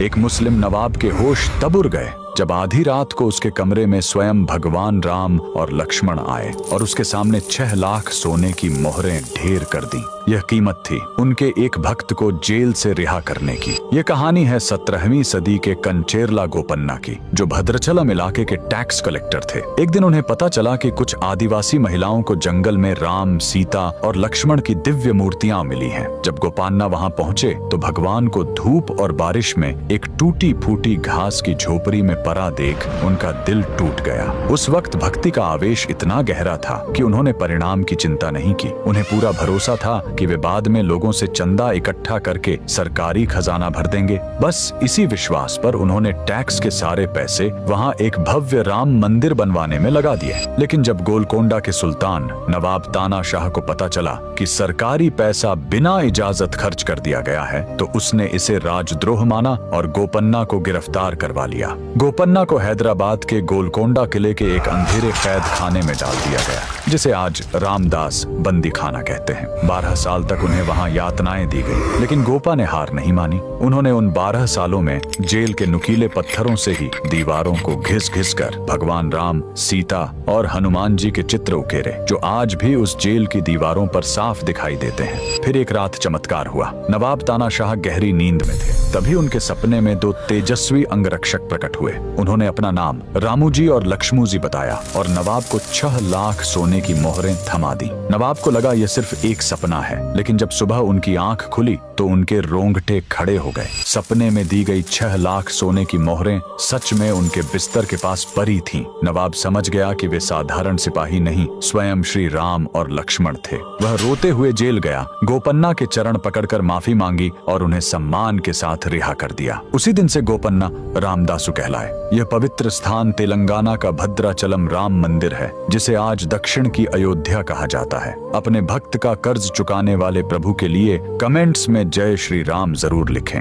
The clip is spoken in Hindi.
एक मुस्लिम नवाब के होश तब उड़ गए जब आधी रात को उसके कमरे में स्वयं भगवान राम और लक्ष्मण आए और उसके सामने 6 लाख सोने की मोहरें ढेर कर दी। यह कीमत थी उनके एक भक्त को जेल से रिहा करने की। यह कहानी है 17वीं सदी के कंचेरला गोपन्ना की, जो भद्राचलम इलाके के टैक्स कलेक्टर थे। एक दिन उन्हें पता चला कि कुछ आदिवासी महिलाओं को जंगल में राम, सीता और लक्ष्मण की दिव्य मूर्तियां मिली हैं। जब गोपन्ना वहां पहुंचे तो भगवान को धूप और बारिश में एक टूटी फूटी घास की झोपड़ी में पड़ा देख उनका दिल टूट गया। उस वक्त भक्ति का आवेश इतना गहरा था कि उन्होंने परिणाम की चिंता नहीं की। उन्हें पूरा भरोसा था कि वे बाद में लोगों से चंदा इकट्ठा करके सरकारी खजाना भर देंगे। बस इसी विश्वास पर उन्होंने टैक्स के सारे पैसे वहां एक भव्य राम मंदिर बनवाने में लगा दिए। लेकिन जब गोलकोंडा के सुल्तान नवाब तानाशाह को पता चला कि सरकारी पैसा बिना इजाजत खर्च कर दिया गया है तो उसने इसे राजद्रोह माना और गोपन्ना को गिरफ्तार करवा लिया। गोपन्ना को हैदराबाद के गोलकोंडा किले के एक अंधेरे कैद खाने में डाल दिया गया, जिसे आज रामदास बंदी खाना कहते हैं। 12 साल तक उन्हें वहां यातनाएं दी गई, लेकिन गोपा ने हार नहीं मानी। उन्होंने उन 12 सालों में जेल के नुकीले पत्थरों से ही दीवारों को घिस घिस कर भगवान राम, सीता और हनुमान जी के चित्र उकेरे, जो आज भी उस जेल की दीवारों पर साफ दिखाई देते हैं। फिर एक रात चमत्कार हुआ। नवाब तानाशाह गहरी नींद में थे, तभी उनके सपने में 2 तेजस्वी अंगरक्षक प्रकट हुए। उन्होंने अपना नाम रामूजी और लक्ष्मूजी बताया और नवाब को 6 लाख सोने की मोहरें थमा दी। नवाब को लगा यह सिर्फ एक सपना है, लेकिन जब सुबह उनकी आंख खुली तो उनके रोंगटे खड़े हो गए। सपने में दी गई 6 लाख सोने की मोहरें सच में उनके बिस्तर के पास पड़ी थीं। नवाब समझ गया कि वे साधारण सिपाही नहीं, स्वयं श्री राम और लक्ष्मण थे। वह रोते हुए जेल गया, गोपन्ना के चरण पकड़कर माफी मांगी और उन्हें सम्मान के साथ रिहा कर दिया। उसी दिन से गोपन्ना रामदासु कहलाए। यह पवित्र स्थान तेलंगाना का भद्राचलम राम मंदिर है, जिसे आज दक्षिण की अयोध्या कहा जाता है। अपने भक्त का कर्ज चुकाने वाले प्रभु के लिए कमेंट्स में जय श्री राम जरूर लिखें।